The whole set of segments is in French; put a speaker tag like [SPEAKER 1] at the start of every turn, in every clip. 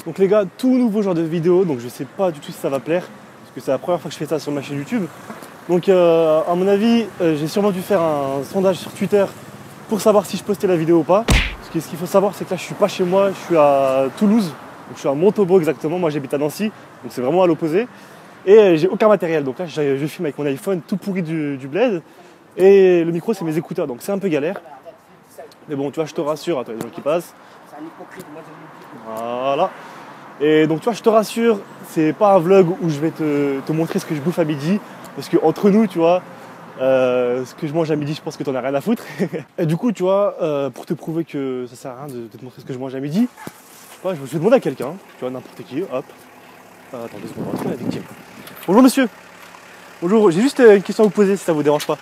[SPEAKER 1] Donc les gars, tout nouveau genre de vidéo, donc je sais pas du tout si ça va plaire, parce que c'est la première fois que je fais ça sur ma chaîne YouTube. Donc à mon avis, j'ai sûrement dû faire un sondage sur Twitter pour savoir si je postais la vidéo ou pas. Parce que ce qu'il faut savoir, c'est que là je suis pas chez moi, je suis à Toulouse, donc je suis à Montauban exactement, moi j'habite à Nancy, donc c'est vraiment à l'opposé. Et j'ai aucun matériel, donc là je filme avec mon iPhone tout pourri du bled, et le micro c'est mes écouteurs, donc c'est un peu galère. Mais bon, tu vois, je te rassure, attends, il y a des gens qui passent. Voilà. Et donc tu vois, je te rassure, c'est pas un vlog où je vais te montrer ce que je bouffe à midi, parce que entre nous, tu vois, ce que je mange à midi, je pense que t'en as rien à foutre. Et du coup, tu vois, pour te prouver que ça sert à rien de te montrer ce que je mange à midi, je sais pas, je vais demander à quelqu'un, tu vois, n'importe qui, hop. Attends, 2 secondes, on va trouver la victime. Bonjour monsieur. Bonjour, j'ai juste une question à vous poser si ça vous dérange pas.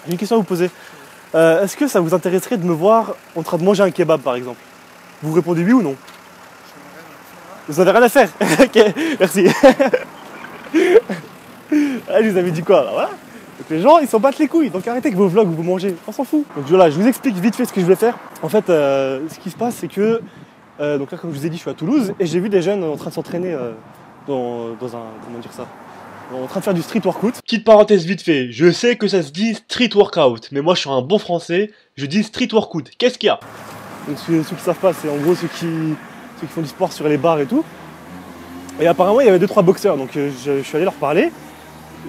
[SPEAKER 1] J'ai une question à vous poser. Est-ce que ça vous intéresserait de me voir en train de manger un kebab par exemple? Vous répondez oui ou non? Vous avez rien à faire. Ok, merci. Ah, je vous avais dit quoi là, voilà. Donc les gens ils s'en battent les couilles, donc arrêtez avec vos vlogs où vous mangez, on s'en fout. Donc voilà, je vous explique vite fait ce que je vais faire. En fait, ce qui se passe c'est que, donc là comme je vous ai dit, je suis à Toulouse et j'ai vu des jeunes en train de s'entraîner dans un, comment dire ça, en train de faire du street workout. Petite parenthèse vite fait, je sais que ça se dit street workout, mais moi je suis un bon français, je dis street workout. Qu'est-ce qu'il y a? Donc ceux qui savent pas, c'est en gros ceux qui font du sport sur les bars et tout. Et apparemment il y avait 2-3 boxeurs, donc je suis allé leur parler.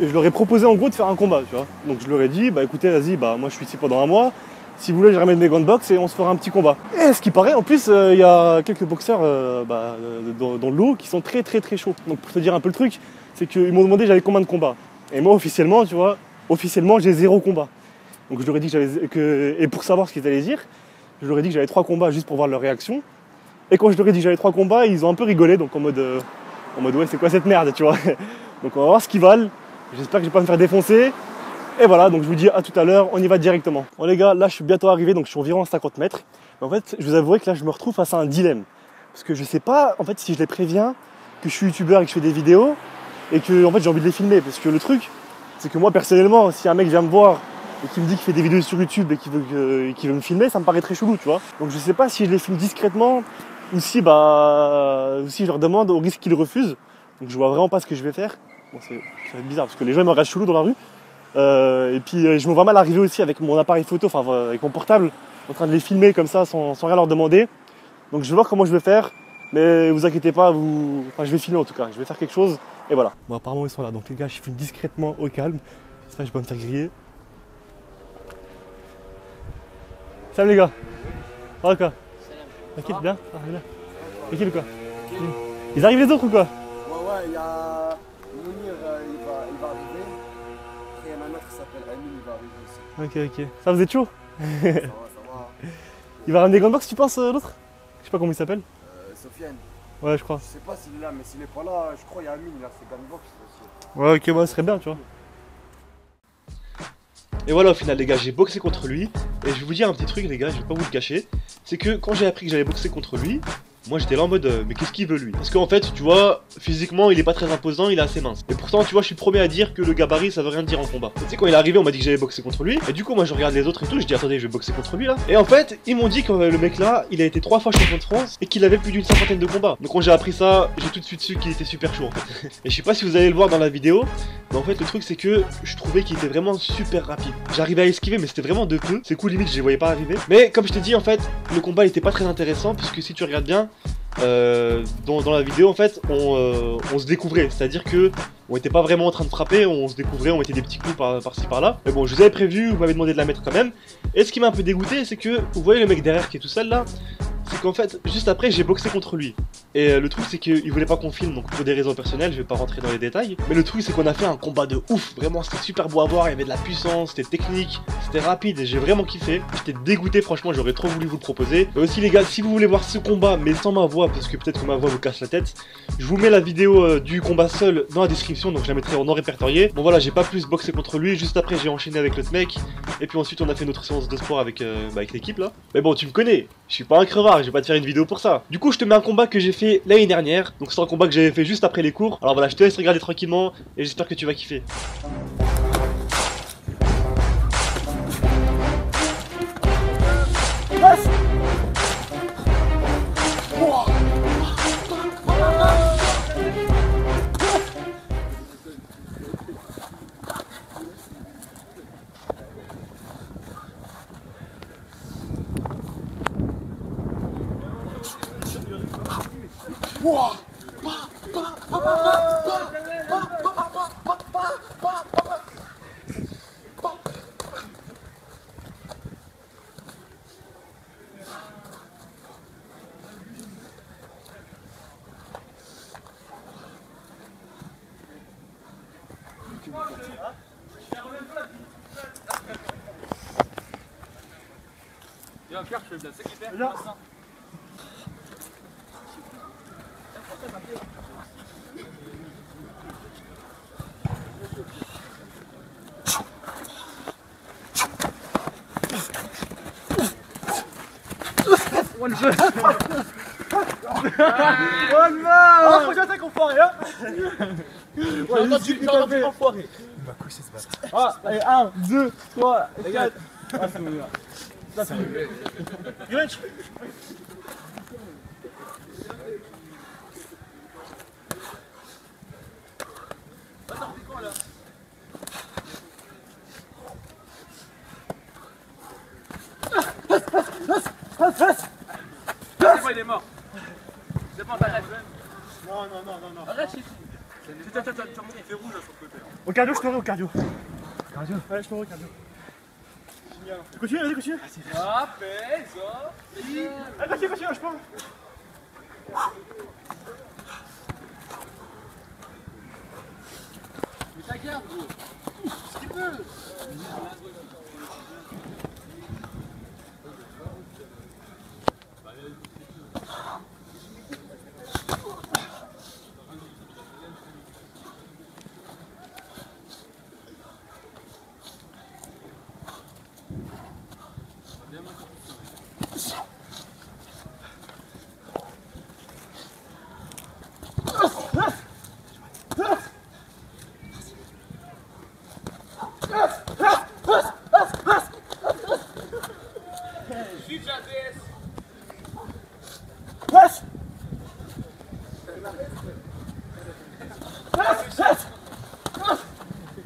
[SPEAKER 1] Et je leur ai proposé en gros de faire un combat, tu vois. Donc je leur ai dit, bah écoutez, vas-y, bah moi je suis ici pendant un mois. Si vous voulez, je ramène mes gants de boxe et on se fera un petit combat. Et ce qui paraît, en plus, il y a quelques boxeurs dans le lot qui sont très chauds. Donc pour te dire un peu le truc, c'est qu'ils m'ont demandé j'avais combien de combats. Et moi officiellement, tu vois, officiellement j'ai 0 combat. Donc je leur ai dit et pour savoir ce qu'ils allaient dire, je leur ai dit que j'avais 3 combats juste pour voir leur réaction. Et quand je leur ai dit que j'avais 3 combats, ils ont un peu rigolé, donc en mode ouais, c'est quoi cette merde, tu vois. Donc on va voir ce qu'ils valent. J'espère que je vais pas me faire défoncer. Et voilà, donc je vous dis à tout à l'heure, on y va directement. Bon les gars, là je suis bientôt arrivé, donc je suis environ à 50 mètres. Mais en fait, je vous avouerai que là je me retrouve face à un dilemme. Parce que je sais pas, en fait, si je les préviens que je suis youtubeur et que je fais des vidéos, et que en fait j'ai envie de les filmer. Parce que le truc, c'est que moi personnellement, si un mec vient me voir et qui me dit qu'il fait des vidéos sur YouTube et qu'il veut me filmer, ça me paraît très chelou, tu vois. Donc je sais pas si je les filme discrètement, ou si je leur demande au risque qu'ils refusent. Donc je vois vraiment pas ce que je vais faire. Bon, ça va être bizarre, parce que les gens ils me regardent chelou dans la rue. Et puis je me vois mal arriver aussi avec mon appareil photo, enfin avec mon portable, en train de les filmer comme ça sans rien leur demander. Donc je vais voir comment je vais faire, mais vous inquiétez pas, je vais filmer en tout cas, je vais faire quelque chose, et voilà. Bon apparemment ils sont là, donc les gars je filme discrètement au calme, j'espère que je vais pas me faire griller. Salut les gars. Ça va quoi? Tranquille, bien? Ah, bien. Tranquille ou quoi? Ils arrivent les autres ou quoi?
[SPEAKER 2] Ouais, il y a Mounir, il va arriver. Et il y en a un autre qui s'appelle Amine, il va arriver aussi.
[SPEAKER 1] Ok. Ça vous êtes chaud?
[SPEAKER 2] Ça va.
[SPEAKER 1] Il va ramener des box, tu penses, l'autre? Je sais pas comment il s'appelle.
[SPEAKER 2] Sofiane.
[SPEAKER 1] Ouais, je crois.
[SPEAKER 2] Je sais pas s'il est là, mais s'il est pas là, je crois qu'il y a Amine, il a ses gunbox aussi.
[SPEAKER 1] Ouais, ok, moi, ça serait bien, tu vois. Et voilà, au final, les gars, j'ai boxé contre lui. Et je vais vous dire un petit truc, les gars, je vais pas vous le cacher. C'est que quand j'ai appris que j'allais boxer contre lui, moi j'étais là en mode mais qu'est-ce qu'il veut lui? Parce qu'en fait, tu vois, physiquement il est pas très imposant, il est assez mince. Et pourtant, tu vois, je suis le premier à dire que le gabarit ça veut rien dire en combat. Tu sais, quand il est arrivé, on m'a dit que j'allais boxer contre lui. Et du coup, moi je regarde les autres et tout, je dis attendez, je vais boxer contre lui là. Et en fait, ils m'ont dit que le mec là, il a été 3 fois champion de France et qu'il avait plus d'une 50aine de combats. Donc quand j'ai appris ça, j'ai tout de suite su qu'il était super chaud en fait. Et je sais pas si vous allez le voir dans la vidéo, mais en fait, le truc c'est que je trouvais qu'il était vraiment super rapide. J'arrivais à esquiver, mais c'était vraiment de peu. C'est cool, limite, je les voyais pas arriver. Mais comme je t'ai dit, en fait, le combat était pas très intéressant, puisque si tu regardes bien, dans la vidéo en fait on se découvrait, c'est à dire que on était pas vraiment en train de frapper, on se découvrait, on mettait des petits coups par-ci par-là, mais bon je vous avais prévu, vous m'avez demandé de la mettre quand même. Et ce qui m'a un peu dégoûté, c'est que vous voyez le mec derrière qui est tout seul là, c'est qu'en fait juste après j'ai boxé contre lui. Et le truc c'est qu'il voulait pas qu'on filme, donc pour des raisons personnelles je vais pas rentrer dans les détails. Mais le truc c'est qu'on a fait un combat de ouf, vraiment c'était super beau à voir, il y avait de la puissance, c'était technique, c'était rapide et j'ai vraiment kiffé. J'étais dégoûté, franchement j'aurais trop voulu vous le proposer. Mais aussi les gars, si vous voulez voir ce combat mais sans ma voix, parce que peut-être que ma voix vous casse la tête, je vous mets la vidéo du combat seul dans la description, donc je la mettrai en non répertorié. Bon voilà, j'ai pas plus boxé contre lui, juste après j'ai enchaîné avec l'autre mec. Et puis ensuite on a fait notre séance de sport avec l'équipe là. Mais bon tu me connais, je suis pas un crevard, je vais pas te faire une vidéo pour ça. Du coup je te mets un combat que j'ai fait l'année dernière. Donc c'est un combat que j'avais fait juste après les cours. Alors voilà, je te laisse regarder tranquillement et j'espère que tu vas kiffer.
[SPEAKER 3] Il y a un Pierre, je fais de la sec hyper. One shot.
[SPEAKER 1] One man. Oh, prochaine attaque, enfoiré, hein.
[SPEAKER 3] J'ai entendu enfoiré.
[SPEAKER 4] Il m'a couché ce bâtard.
[SPEAKER 1] Ah, allez, 1, 2, 3, 4. Ah, c'est bon, là. Ça, c'est bon. Rematch.
[SPEAKER 3] C'est quoi, il est mort. C'est pas un arrête.
[SPEAKER 1] Non, non, non, non, non.
[SPEAKER 3] Arrête, c'est tout. Tiens, il fait rouge là sur le côté.
[SPEAKER 1] Au cardio, je te remets au cardio. Cardio. Ouais, je te remets au cardio. Génial. Continue, vas-y, continue.
[SPEAKER 3] Ah, fais ça.
[SPEAKER 1] Ah, continue, continue, lâche pas.
[SPEAKER 3] Mais ta garde, gros. Ce qu'il peut.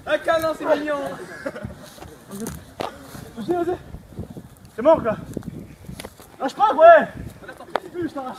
[SPEAKER 1] Un câlin, c'est mignon. Vas-y, vas-y. C'est mort, quoi. Lâche pas, ouais. Je t'arrache.